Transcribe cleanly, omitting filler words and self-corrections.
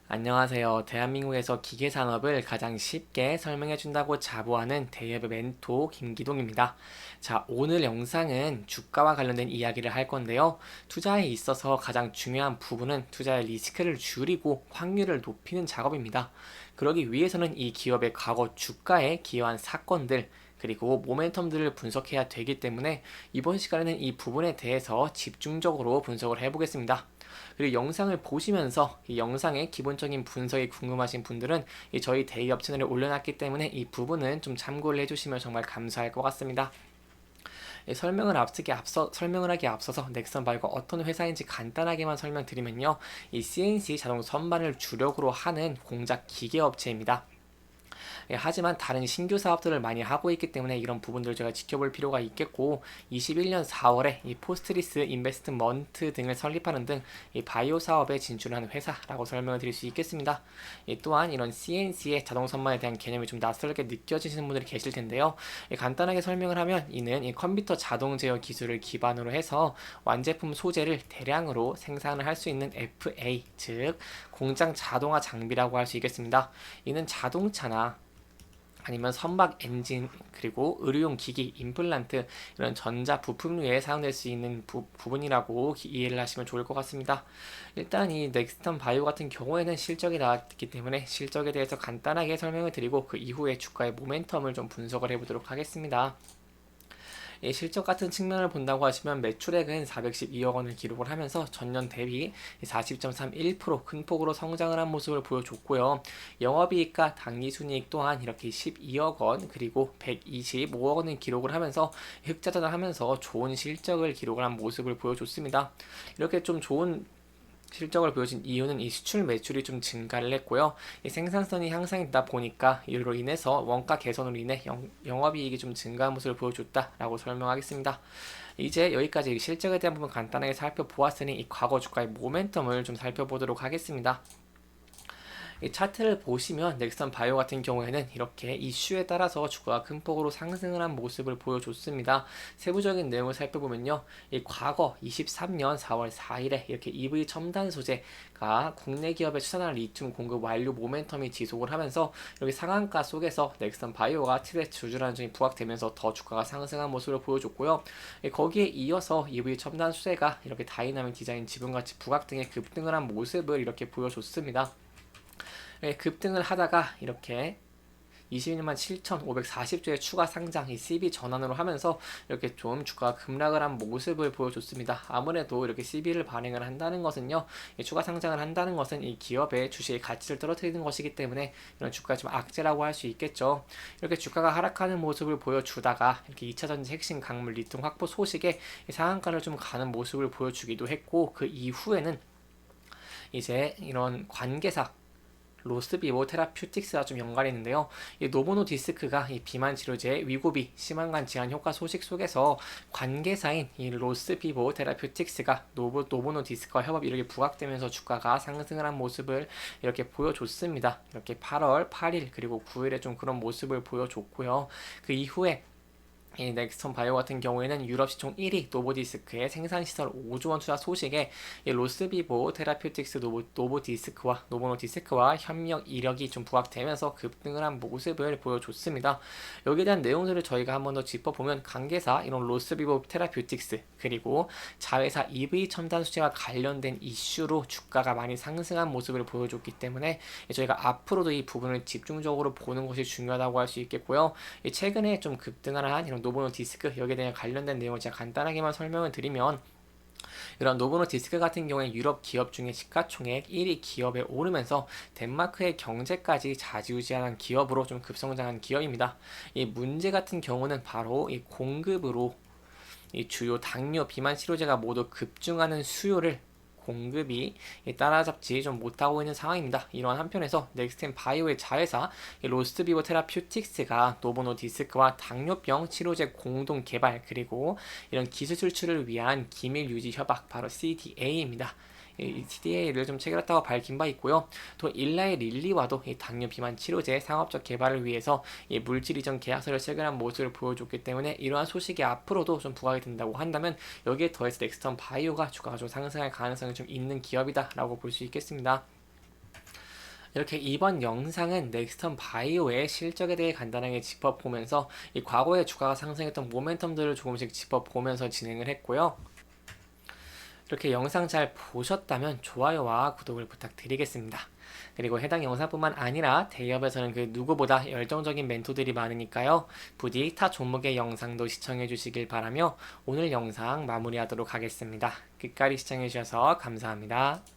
안녕하세요. 대한민국에서 기계 산업을 가장 쉽게 설명해 준다고 자부하는 대기업의 멘토 김기동입니다. 자, 오늘 영상은 주가와 관련된 이야기를 할 건데요. 투자에 있어서 가장 중요한 부분은 투자의 리스크를 줄이고 확률을 높이는 작업입니다. 그러기 위해서는 이 기업의 과거 주가에 기여한 사건들, 그리고 모멘텀들을 분석해야 되기 때문에 이번 시간에는 이 부분에 대해서 집중적으로 분석을 해보겠습니다. 그리고 영상을 보시면서 이 영상의 기본적인 분석이 궁금하신 분들은 저희 대기업 채널에 올려놨기 때문에 이 부분은 좀 참고를 해주시면 정말 감사할 것 같습니다. 설명을 하기 앞서서 넥슨 바이오가 어떤 회사인지 간단하게만 설명드리면요. 이 CNC 자동 선반을 주력으로 하는 공작 기계 업체입니다. 하지만 다른 신규 사업들을 많이 하고 있기 때문에 이런 부분들을 제가 지켜볼 필요가 있겠고, 21년 4월에 이 포스트리스 인베스트먼트 등을 설립하는 등 이 바이오 사업에 진출하는 회사라고 설명을 드릴 수 있겠습니다. 또한 이런 CNC의 자동 선반에 대한 개념이 좀 낯설게 느껴지시는 분들이 계실 텐데요. 간단하게 설명을 하면 이는 이 컴퓨터 자동 제어 기술을 기반으로 해서 완제품 소재를 대량으로 생산을 할 수 있는 FA, 즉 공장 자동화 장비라고 할 수 있겠습니다. 이는 자동차나 아니면 선박 엔진, 그리고 의료용 기기, 임플란트, 이런 전자 부품류에 사용될 수 있는 부분이라고 이해를 하시면 좋을 것 같습니다. 일단 이 넥스턴 바이오 같은 경우에는 실적이 나왔기 때문에 실적에 대해서 간단하게 설명을 드리고 그 이후에 주가의 모멘텀을 좀 분석을 해보도록 하겠습니다. 실적 같은 측면을 본다고 하시면 매출액은 412억 원을 기록을 하면서 전년 대비 40.31%큰 폭으로 성장을 한 모습을 보여줬고요. 영업이익과 당리순이익 또한 이렇게 12억 원 그리고 125억 원을 기록을 하면서 흑자전을 하면서 좋은 실적을 기록을 한 모습을 보여줬습니다. 이렇게 좀 좋은 실적을 보여준 이유는 이 수출 매출이 좀 증가를 했고요. 이 생산성이 향상이 되다 보니까 이로 인해서 원가 개선으로 인해 영업이익이 좀 증가한 모습을 보여줬다라고 설명하겠습니다. 이제 여기까지 실적에 대한 부분 간단하게 살펴보았으니 이 과거 주가의 모멘텀을 좀 살펴보도록 하겠습니다. 이 차트를 보시면 넥슨 바이오 같은 경우에는 이렇게 이슈에 따라서 주가가 큰 폭으로 상승을 한 모습을 보여줬습니다. 세부적인 내용을 살펴보면요. 이 과거 23년 4월 4일에 이렇게 EV 첨단 소재가 국내 기업에 추산한 리튬 공급 완료 모멘텀이 지속을 하면서 여기 상한가 속에서 넥슨 바이오가 틀의 주주라는 점이 부각되면서 더 주가가 상승한 모습을 보여줬고요. 거기에 이어서 EV 첨단 소재가 이렇게 다이나믹 디자인 지분가치 부각 등의 급등을 한 모습을 이렇게 보여줬습니다. 급등을 하다가 이렇게 21만 7,540조의 추가 상장, 이 CB 전환으로 하면서 이렇게 좀 주가가 급락을 한 모습을 보여줬습니다. 아무래도 이렇게 CB를 발행을 한다는 것은요, 추가 상장을 한다는 것은 이 기업의 주식의 가치를 떨어뜨리는 것이기 때문에 이런 주가 좀 악재라고 할 수 있겠죠. 이렇게 주가가 하락하는 모습을 보여주다가 이렇게 2차전지 핵심 강물 리튬 확보 소식에 상한가를 좀 가는 모습을 보여주기도 했고, 그 이후에는 이제 이런 관계사 로스비보 테라퓨틱스와 좀 연관이 있는데요. 이 노보노 디스크가 이 비만 치료제의 위고비, 심한간 제한 효과 소식 속에서 관계사인 이 로스비보 테라퓨틱스가 노보노 디스크와 협업 이렇게 부각되면서 주가가 상승을 한 모습을 이렇게 보여줬습니다. 이렇게 8월 8일 그리고 9일에 좀 그런 모습을 보여줬고요. 그 이후에 이 넥스턴 바이오 같은 경우에는 유럽 시총 1위 노보디스크의 생산시설 5조 원 투자 소식에 이 로스비보 테라퓨틱스 노보디스크와 노보노디스크와 협력 이력이 좀 부각되면서 급등을 한 모습을 보여줬습니다. 여기에 대한 내용들을 저희가 한 번 더 짚어보면 관계사 이런 로스비보 테라퓨틱스 그리고 자회사 EV 첨단 수제와 관련된 이슈로 주가가 많이 상승한 모습을 보여줬기 때문에 저희가 앞으로도 이 부분을 집중적으로 보는 것이 중요하다고 할 수 있겠고요. 최근에 좀 급등을 한 이런 노보노 디스크 여기에 대한 관련된 내용을 제가 간단하게만 설명을 드리면 이런 노보노 디스크 같은 경우에 유럽 기업 중에 시가총액 1위 기업에 오르면서 덴마크의 경제까지 좌지우지하는 기업으로 좀 급성장한 기업입니다. 이 문제 같은 경우는 바로 이 공급으로 이 주요 당뇨 비만 치료제가 모두 급증하는 수요를 공급이 따라잡지 좀 못하고 있는 상황입니다. 이러한 한편에서 넥스텐 바이오의 자회사 로스트비버 테라퓨틱스가 노보노 디스크와 당뇨병 치료제 공동 개발 그리고 이런 기술 출출을 위한 기밀 유지 협약 바로 CDA입니다. 이 CDA를 좀 체결했다고 밝힌 바 있고요. 또 일라의 릴리와도 이 당뇨 비만 치료제 상업적 개발을 위해서 이 물질 이전 계약서를 체결한 모습을 보여줬기 때문에 이러한 소식이 앞으로도 좀 부각이 된다고 한다면 여기에 더해서 넥스턴 바이오가 주가가 좀 상승할 가능성이 좀 있는 기업이다라고 볼 수 있겠습니다. 이렇게 이번 영상은 넥스턴 바이오의 실적에 대해 간단하게 짚어보면서 이 과거에 주가가 상승했던 모멘텀들을 조금씩 짚어보면서 진행을 했고요. 이렇게 영상 잘 보셨다면 좋아요와 구독을 부탁드리겠습니다. 그리고 해당 영상뿐만 아니라 대기업에서는 그 누구보다 열정적인 멘토들이 많으니까요. 부디 타 종목의 영상도 시청해 주시길 바라며 오늘 영상 마무리하도록 하겠습니다. 끝까지 시청해 주셔서 감사합니다.